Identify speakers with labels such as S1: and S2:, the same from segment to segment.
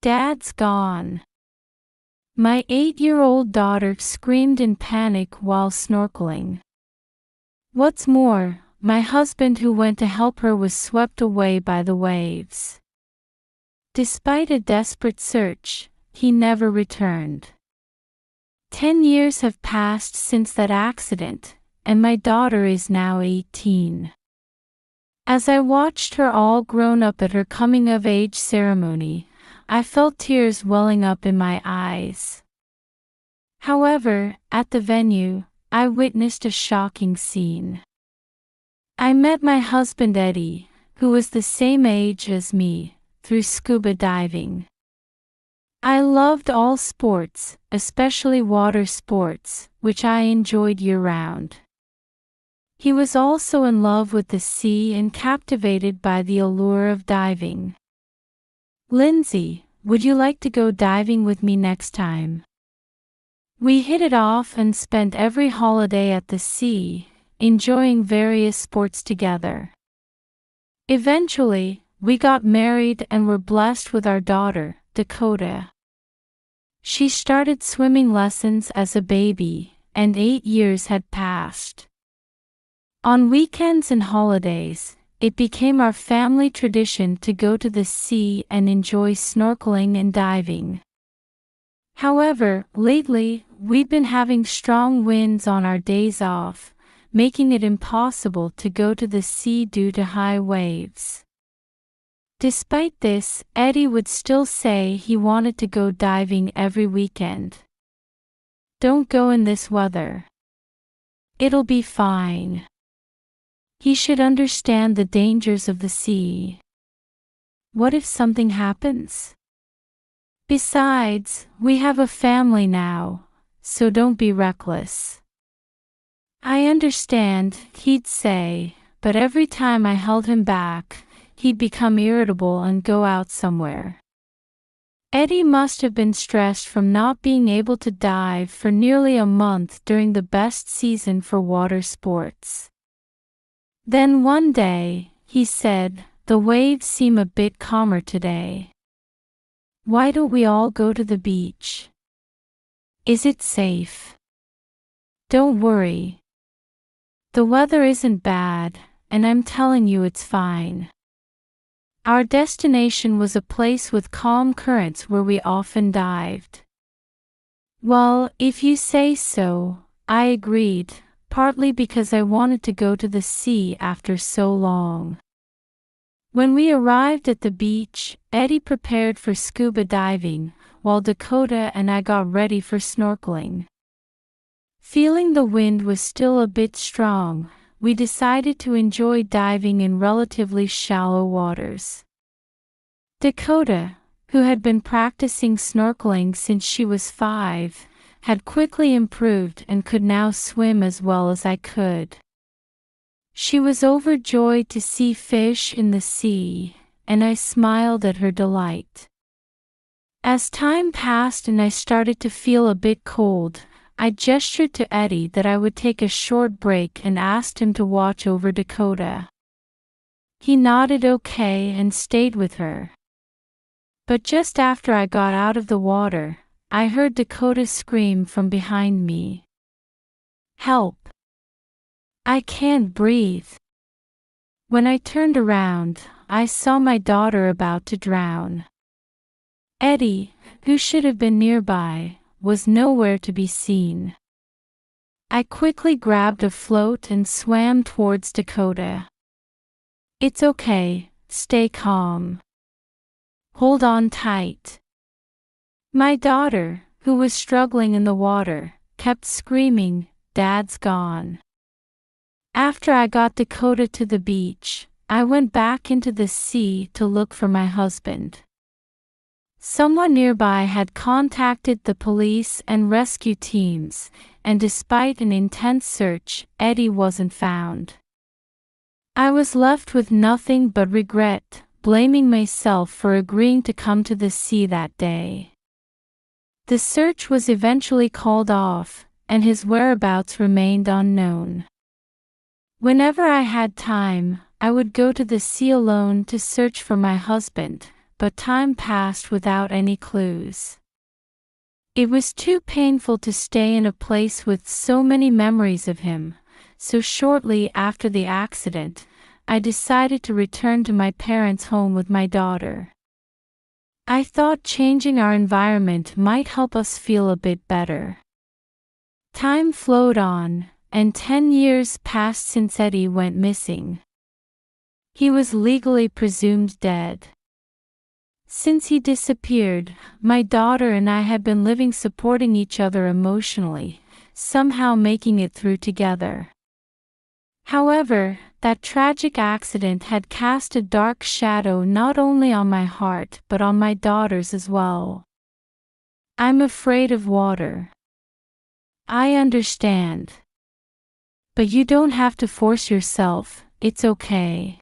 S1: Dad's gone. My 8-year-old daughter screamed in panic while snorkeling. What's more, my husband who went to help her was swept away by the waves. Despite a desperate search, he never returned. 10 years have passed since that accident, and my daughter is now 18. As I watched her all grown up at her coming-of-age ceremony, I felt tears welling up in my eyes. However, at the venue, I witnessed a shocking scene. I met my husband Eddie, who was the same age as me, through scuba diving. I loved all sports, especially water sports, which I enjoyed year-round. He was also in love with the sea and captivated by the allure of diving. Lindsay, would you like to go diving with me next time? We hit it off and spent every holiday at the sea, enjoying various sports together. Eventually, we got married and were blessed with our daughter, Dakota. She started swimming lessons as a baby, and 8 years had passed. On weekends and holidays, it became our family tradition to go to the sea and enjoy snorkeling and diving. However, lately, we've been having strong winds on our days off, making it impossible to go to the sea due to high waves. Despite this, Eddie would still say he wanted to go diving every weekend. Don't go in this weather. It'll be fine. He should understand the dangers of the sea. What if something happens? Besides, we have a family now, so don't be reckless. I understand, he'd say, but every time I held him back, he'd become irritable and go out somewhere. Eddie must have been stressed from not being able to dive for nearly a month during the best season for water sports. Then one day, he said, "The waves seem a bit calmer today. Why don't we all go to the beach? Is it safe?" Don't worry. The weather isn't bad, and I'm telling you it's fine. Our destination was a place with calm currents where we often dived. Well, if you say so, I agreed, partly because I wanted to go to the sea after so long. When we arrived at the beach, Eddie prepared for scuba diving, while Dakota and I got ready for snorkeling. Feeling the wind was still a bit strong, we decided to enjoy diving in relatively shallow waters. Dakota, who had been practicing snorkeling since she was 5, had quickly improved and could now swim as well as I could. She was overjoyed to see fish in the sea, and I smiled at her delight. As time passed and I started to feel a bit cold, I gestured to Eddie that I would take a short break and asked him to watch over Dakota. He nodded okay and stayed with her. But just after I got out of the water, I heard Dakota scream from behind me. "Help! I can't breathe." When I turned around, I saw my daughter about to drown. Eddie, who should have been nearby, was nowhere to be seen. I quickly grabbed a float and swam towards Dakota. "It's okay, stay calm. Hold on tight." My daughter, who was struggling in the water, kept screaming, "Dad's gone." After I got Dakota to the beach, I went back into the sea to look for my husband. Someone nearby had contacted the police and rescue teams, and despite an intense search, Eddie wasn't found. I was left with nothing but regret, blaming myself for agreeing to come to the sea that day. The search was eventually called off, and his whereabouts remained unknown. Whenever I had time, I would go to the sea alone to search for my husband, but time passed without any clues. It was too painful to stay in a place with so many memories of him, so shortly after the accident, I decided to return to my parents' home with my daughter. I thought changing our environment might help us feel a bit better. Time flowed on, and 10 years passed since Eddie went missing. He was legally presumed dead. Since he disappeared, my daughter and I had been living supporting each other emotionally, somehow making it through together. However, that tragic accident had cast a dark shadow not only on my heart but on my daughter's as well. I'm afraid of water. I understand. But you don't have to force yourself, it's okay.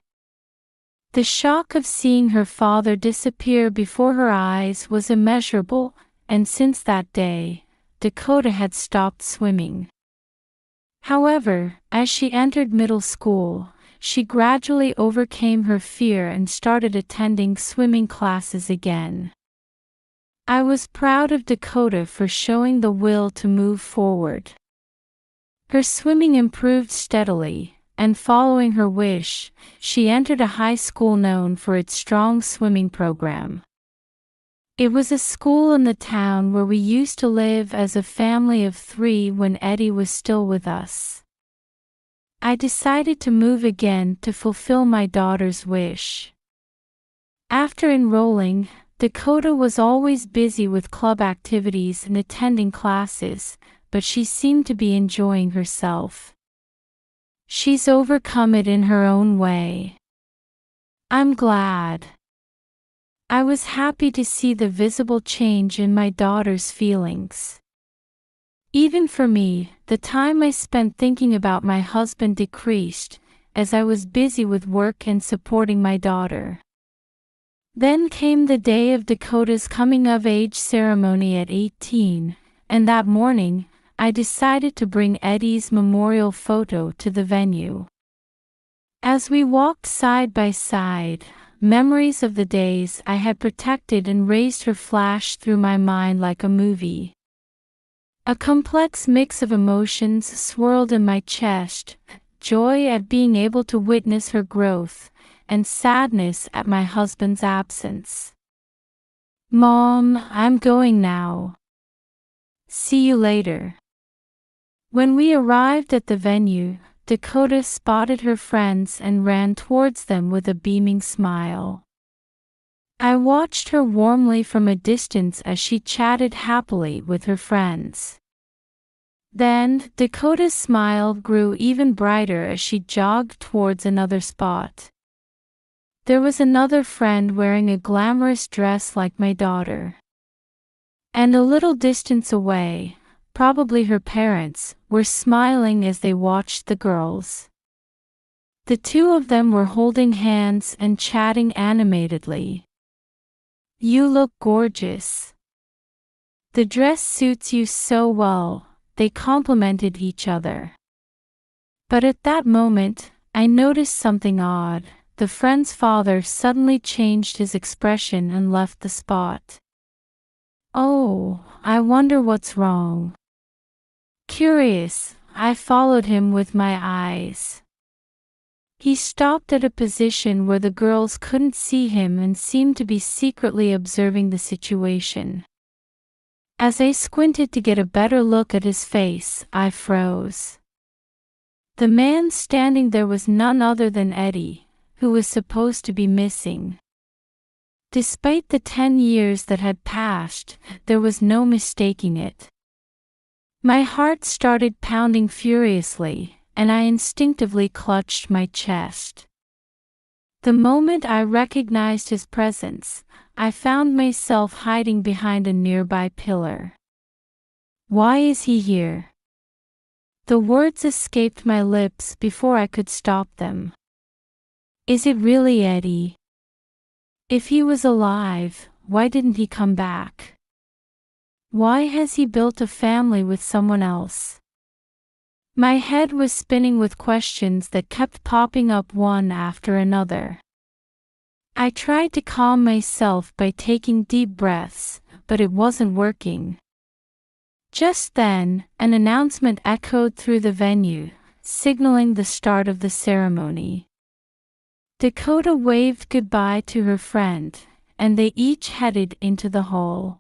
S1: The shock of seeing her father disappear before her eyes was immeasurable, and since that day, Dakota had stopped swimming. However, as she entered middle school, she gradually overcame her fear and started attending swimming classes again. I was proud of Dakota for showing the will to move forward. Her swimming improved steadily, and following her wish, she entered a high school known for its strong swimming program. It was a school in the town where we used to live as a family of 3 when Eddie was still with us. I decided to move again to fulfill my daughter's wish. After enrolling, Dakota was always busy with club activities and attending classes, but she seemed to be enjoying herself. She's overcome it in her own way. I'm glad. I was happy to see the visible change in my daughter's feelings. Even for me, the time I spent thinking about my husband decreased, as I was busy with work and supporting my daughter. Then came the day of Dakota's coming-of-age ceremony at 18, and that morning, I decided to bring Eddie's memorial photo to the venue. As we walked side by side, memories of the days I had protected and raised her flashed through my mind like a movie. A complex mix of emotions swirled in my chest, joy at being able to witness her growth, and sadness at my husband's absence. Mom, I'm going now. See you later. When we arrived at the venue, Dakota spotted her friends and ran towards them with a beaming smile. I watched her warmly from a distance as she chatted happily with her friends. Then, Dakota's smile grew even brighter as she jogged towards another spot. There was another friend wearing a glamorous dress like my daughter. And a little distance away, probably her parents, were smiling as they watched the girls. The 2 of them were holding hands and chatting animatedly. You look gorgeous. The dress suits you so well, they complimented each other. But at that moment, I noticed something odd. The friend's father suddenly changed his expression and left the spot. Oh, I wonder what's wrong. Curious, I followed him with my eyes. He stopped at a position where the girls couldn't see him and seemed to be secretly observing the situation. As I squinted to get a better look at his face, I froze. The man standing there was none other than Eddie, who was supposed to be missing. Despite the 10 years that had passed, there was no mistaking it. My heart started pounding furiously, and I instinctively clutched my chest. The moment I recognized his presence, I found myself hiding behind a nearby pillar. Why is he here? The words escaped my lips before I could stop them. Is it really Eddie? If he was alive, why didn't he come back? Why has he built a family with someone else? My head was spinning with questions that kept popping up one after another. I tried to calm myself by taking deep breaths, but it wasn't working. Just then, an announcement echoed through the venue, signaling the start of the ceremony. Dakota waved goodbye to her friend, and they each headed into the hall.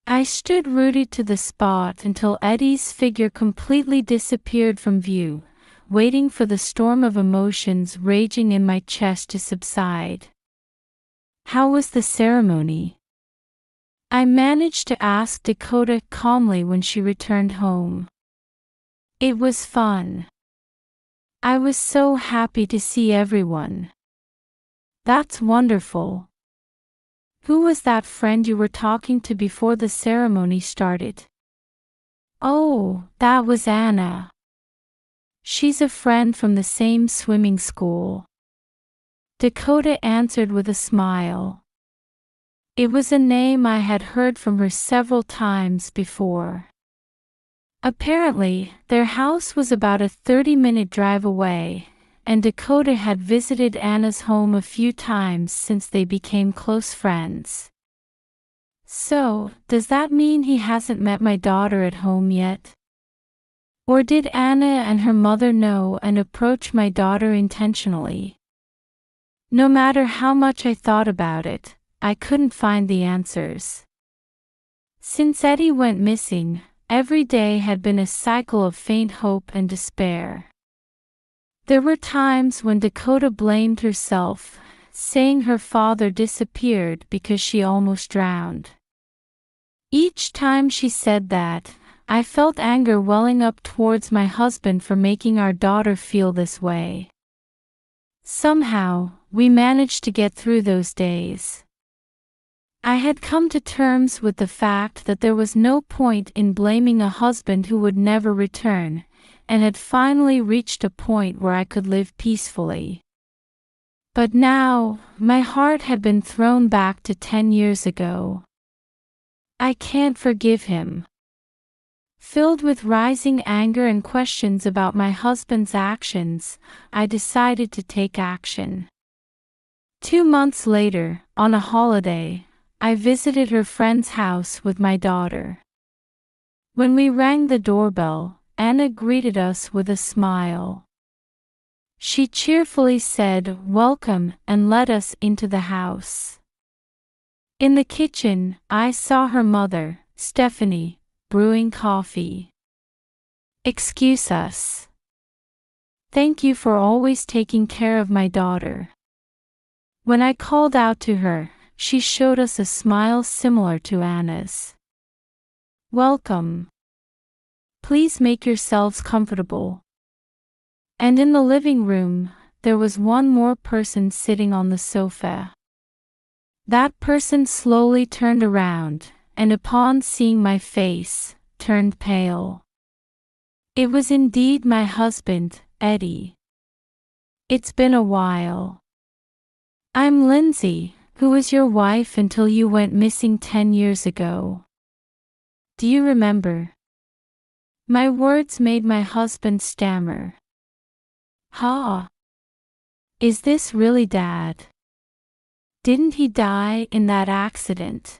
S1: I stood rooted to the spot until Eddie's figure completely disappeared from view, waiting for the storm of emotions raging in my chest to subside. "How was the ceremony?" I managed to ask Dakota calmly when she returned home. "It was fun. I was so happy to see everyone." "That's wonderful. Who was that friend you were talking to before the ceremony started?" "Oh, that was Anna. She's a friend from the same swimming school." Dakota answered with a smile. It was a name I had heard from her several times before. Apparently, their house was about a 30-minute drive away, and Dakota had visited Anna's home a few times since they became close friends. "So, does that mean he hasn't met my daughter at home yet? Or did Anna and her mother know and approach my daughter intentionally?" No matter how much I thought about it, I couldn't find the answers. Since Eddie went missing, every day had been a cycle of faint hope and despair. There were times when Dakota blamed herself, saying her father disappeared because she almost drowned. Each time she said that, I felt anger welling up towards my husband for making our daughter feel this way. Somehow, we managed to get through those days. I had come to terms with the fact that there was no point in blaming a husband who would never return, and had finally reached a point where I could live peacefully. But now, my heart had been thrown back to 10 years ago. I can't forgive him. Filled with rising anger and questions about my husband's actions, I decided to take action. 2 months later, on a holiday, I visited her friend's house with my daughter. When we rang the doorbell, Anna greeted us with a smile. She cheerfully said, "Welcome," and led us into the house. In the kitchen, I saw her mother, Stephanie, brewing coffee. "Excuse us. Thank you for always taking care of my daughter." When I called out to her, she showed us a smile similar to Anna's. "Welcome. Please make yourselves comfortable." And in the living room, there was one more person sitting on the sofa. That person slowly turned around, and upon seeing my face, turned pale. It was indeed my husband, Eddie. "It's been a while. I'm Lindsay, who was your wife until you went missing 10 years ago. Do you remember?" My words made my husband stammer. "Ha! Is this really Dad? Didn't he die in that accident?"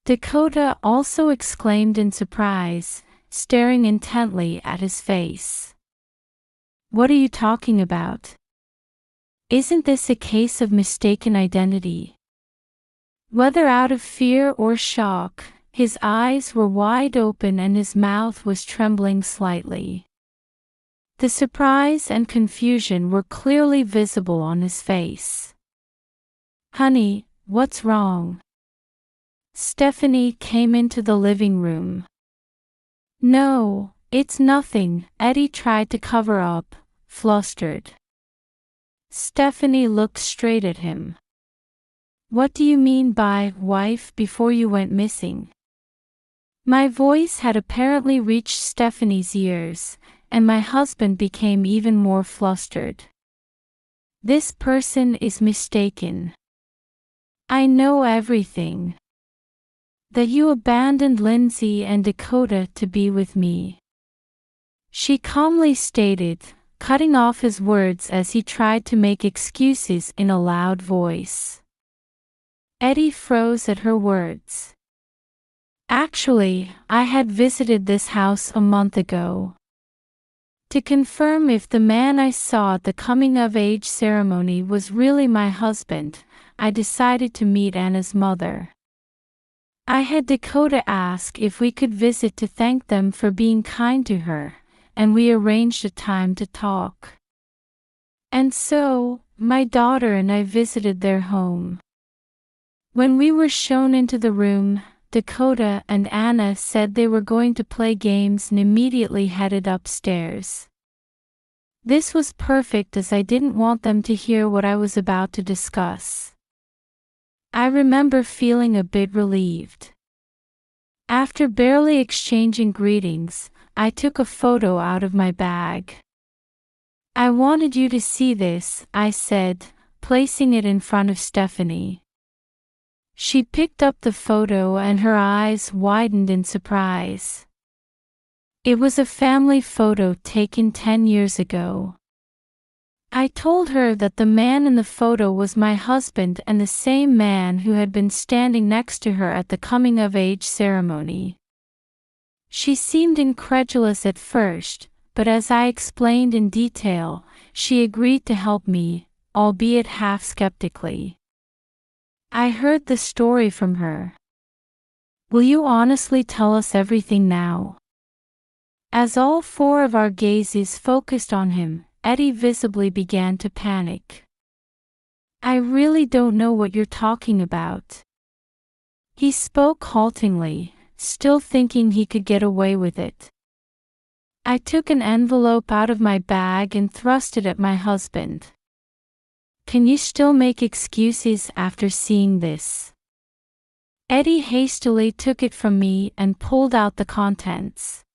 S1: Dakota also exclaimed in surprise, staring intently at his face. "What are you talking about? Isn't this a case of mistaken identity?" Whether out of fear or shock, his eyes were wide open and his mouth was trembling slightly. The surprise and confusion were clearly visible on his face. "Honey, what's wrong?" Stephanie came into the living room. "No, it's nothing," Eddie tried to cover up, flustered. Stephanie looked straight at him. "What do you mean by wife before you went missing?" My voice had apparently reached Stephanie's ears, and my husband became even more flustered. "This person is mistaken. I know everything. That you abandoned Lindsay and Dakota to be with me," she calmly stated, cutting off his words as he tried to make excuses in a loud voice. Eddie froze at her words. Actually, I had visited this house a month ago. To confirm if the man I saw at the coming-of-age ceremony was really my husband, I decided to meet Anna's mother. I had Dakota ask if we could visit to thank them for being kind to her, and we arranged a time to talk. And so, my daughter and I visited their home. When we were shown into the room, Dakota and Anna said they were going to play games and immediately headed upstairs. This was perfect as I didn't want them to hear what I was about to discuss. I remember feeling a bit relieved. After barely exchanging greetings, I took a photo out of my bag. I wanted you to see this, I said, placing it in front of Stephanie. She picked up the photo and her eyes widened in surprise. It was a family photo taken 10 years ago. I told her that the man in the photo was my husband and the same man who had been standing next to her at the coming-of-age ceremony. She seemed incredulous at first, but as I explained in detail, she agreed to help me, albeit half skeptically. I heard the story from her. Will you honestly tell us everything now? As all four of our gazes focused on him, Eddie visibly began to panic. I really don't know what you're talking about. He spoke haltingly, still thinking he could get away with it. I took an envelope out of my bag and thrust it at my husband. Can you still make excuses after seeing this? Eddie hastily took it from me and pulled out the contents.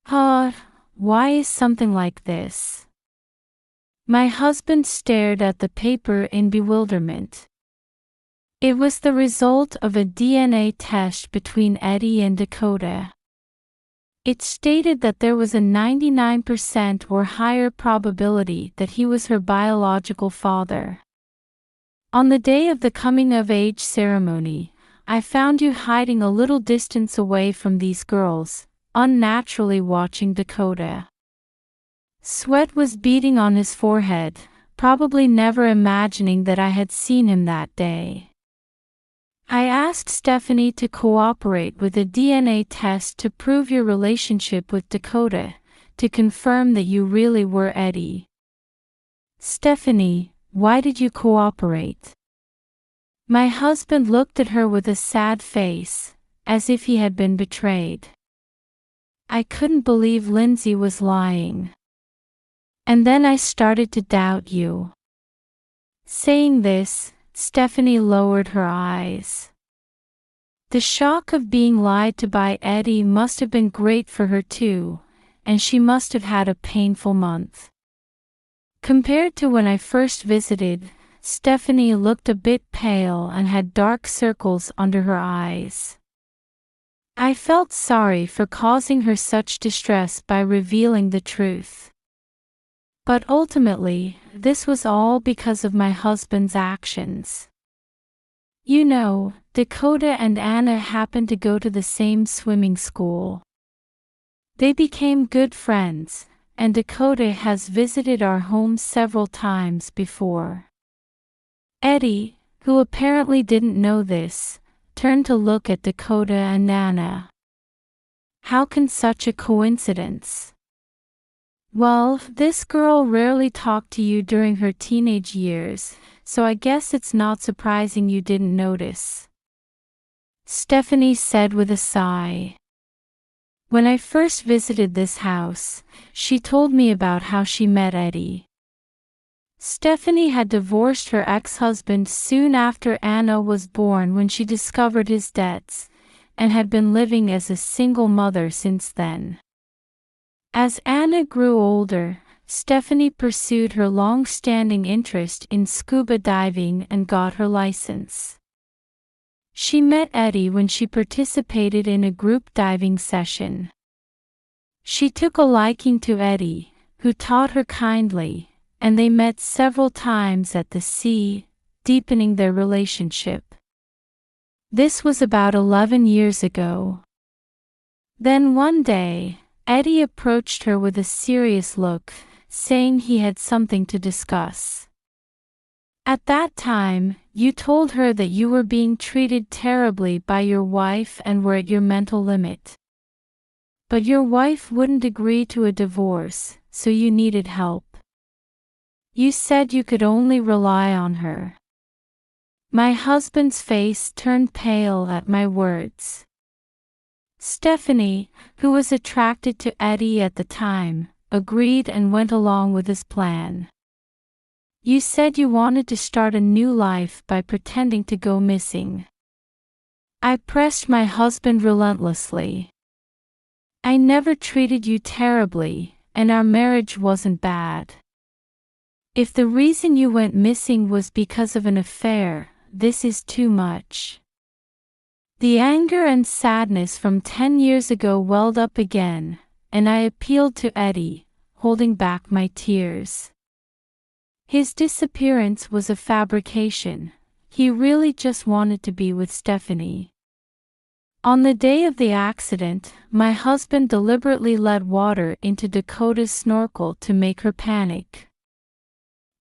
S1: Why is something like this? My husband stared at the paper in bewilderment. It was the result of a DNA test between Eddie and Dakota. It stated that there was a 99% or higher probability that he was her biological father. On the day of the coming-of-age ceremony, I found you hiding a little distance away from these girls, unnaturally watching Dakota. Sweat was beading on his forehead, probably never imagining that I had seen him that day. I asked Stephanie to cooperate with a DNA test to prove your relationship with Dakota, to confirm that you really were Eddie. Stephanie, why did you cooperate? My husband looked at her with a sad face, as if he had been betrayed. I couldn't believe Lindsay was lying. And then I started to doubt you. Saying this, Stephanie lowered her eyes. The shock of being lied to by Eddie must have been great for her too, and she must have had a painful month. Compared to when I first visited, Stephanie looked a bit pale and had dark circles under her eyes. I felt sorry for causing her such distress by revealing the truth. But ultimately, this was all because of my husband's actions. You know, Dakota and Anna happened to go to the same swimming school. They became good friends, and Dakota has visited our home several times before. Eddie, who apparently didn't know this, turned to look at Dakota and Anna. How can such a coincidence? Well, this girl rarely talked to you during her teenage years, so I guess it's not surprising you didn't notice. Stephanie said with a sigh. When I first visited this house, she told me about how she met Eddie. Stephanie had divorced her ex-husband soon after Anna was born when she discovered his debts, and had been living as a single mother since then. As Anna grew older, Stephanie pursued her long-standing interest in scuba diving and got her license. She met Eddie when she participated in a group diving session. She took a liking to Eddie, who taught her kindly, and they met several times at the sea, deepening their relationship. This was about 11 years ago. Then one day, Eddie approached her with a serious look, saying he had something to discuss. At that time, you told her that you were being treated terribly by your wife and were at your mental limit. But your wife wouldn't agree to a divorce, so you needed help. You said you could only rely on her. My husband's face turned pale at my words. Stephanie, who was attracted to Eddie at the time, agreed and went along with his plan. You said you wanted to start a new life by pretending to go missing. I pressed my husband relentlessly. I never treated you terribly, and our marriage wasn't bad. If the reason you went missing was because of an affair, this is too much. The anger and sadness from 10 years ago welled up again, and I appealed to Eddie, holding back my tears. His disappearance was a fabrication. He really just wanted to be with Stephanie. On the day of the accident, my husband deliberately let water into Dakota's snorkel to make her panic.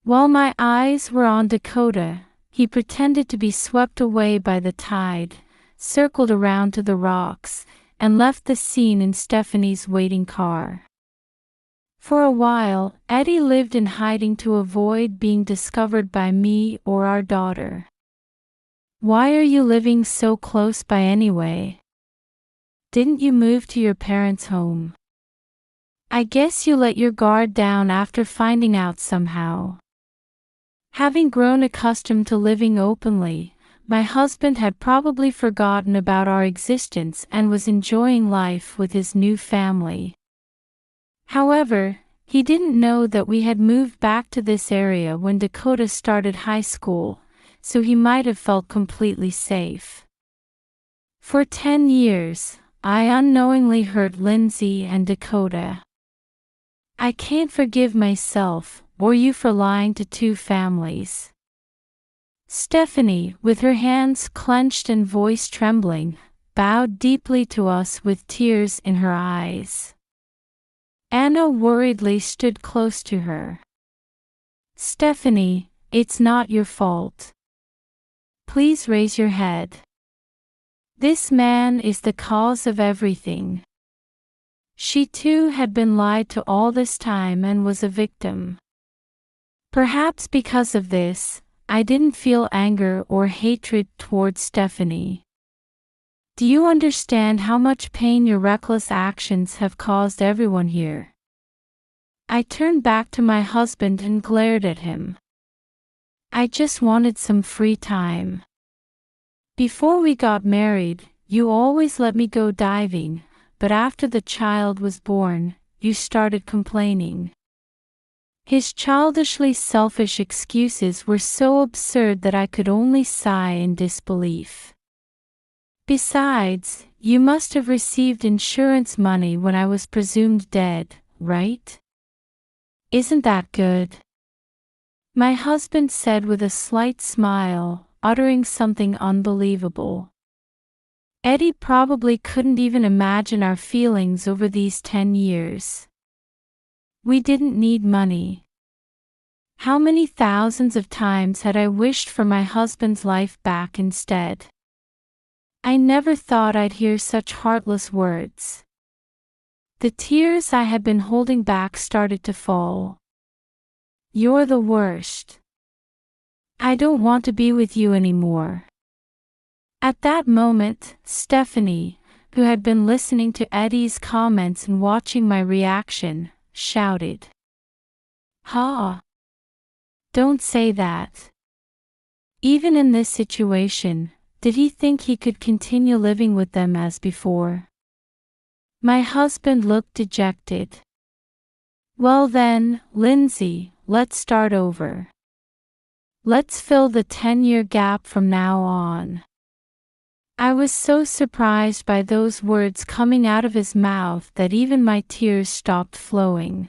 S1: While my eyes were on Dakota, he pretended to be swept away by the tide, circled around to the rocks, and left the scene in Stephanie's waiting car. For a while, Eddie lived in hiding to avoid being discovered by me or our daughter. Why are you living so close by anyway? Didn't you move to your parents' home? I guess you let your guard down after finding out somehow. Having grown accustomed to living openly, my husband had probably forgotten about our existence and was enjoying life with his new family. However, he didn't know that we had moved back to this area when Dakota started high school, so he might have felt completely safe. For 10 years, I unknowingly hurt Lindsay and Dakota. I can't forgive myself or you for lying to two families. Stephanie, with her hands clenched and voice trembling, bowed deeply to us with tears in her eyes. Anna worriedly stood close to her. Stephanie, it's not your fault. Please raise your head. This man is the cause of everything. She too had been lied to all this time and was a victim. Perhaps because of this, I didn't feel anger or hatred towards Stephanie. Do you understand how much pain your reckless actions have caused everyone here? I turned back to my husband and glared at him. I just wanted some free time. Before we got married, you always let me go diving, but after the child was born, you started complaining. His childishly selfish excuses were so absurd that I could only sigh in disbelief. Besides, you must have received insurance money when I was presumed dead, right? Isn't that good? My husband said with a slight smile, uttering something unbelievable. Eddie probably couldn't even imagine our feelings over these 10 years. We didn't need money. How many thousands of times had I wished for my husband's life back instead? I never thought I'd hear such heartless words. The tears I had been holding back started to fall. You're the worst. I don't want to be with you anymore. At that moment, Stephanie, who had been listening to Eddie's comments and watching my reaction, shouted. Ha! Don't say that. Even in this situation, did he think he could continue living with them as before? My husband looked dejected. Well then, Lindsay, let's start over. Let's fill the 10-year gap from now on. I was so surprised by those words coming out of his mouth that even my tears stopped flowing.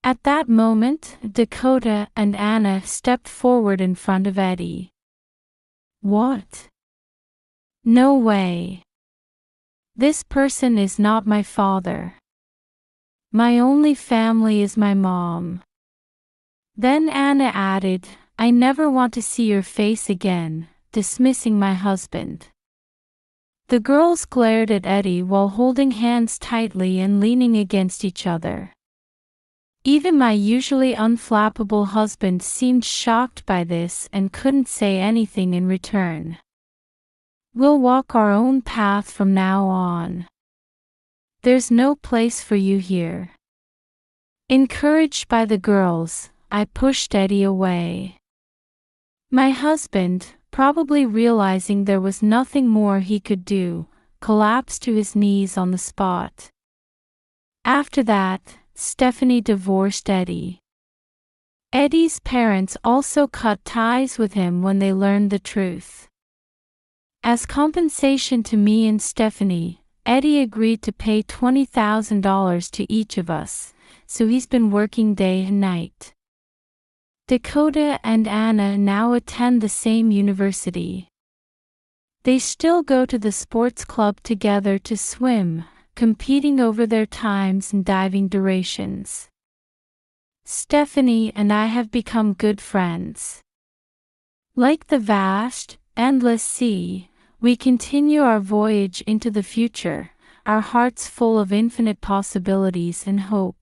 S1: At that moment, Dakota and Anna stepped forward in front of Eddie. What? No way. This person is not my father. My only family is my mom. Then Anna added, I never want to see your face again, dismissing my husband. The girls glared at Eddie while holding hands tightly and leaning against each other. Even my usually unflappable husband seemed shocked by this and couldn't say anything in return. We'll walk our own path from now on. There's no place for you here. Encouraged by the girls, I pushed Eddie away. My husband, probably realizing there was nothing more he could do, collapsed to his knees on the spot. After that, Stephanie divorced Eddie. Eddie's parents also cut ties with him when they learned the truth. As compensation to me and Stephanie, Eddie agreed to pay $20,000 to each of us, so he's been working day and night. Dakota and Anna now attend the same university. They still go to the sports club together to swim, competing over their times and diving durations. Stephanie and I have become good friends. Like the vast, endless sea, we continue our voyage into the future, our hearts full of infinite possibilities and hope.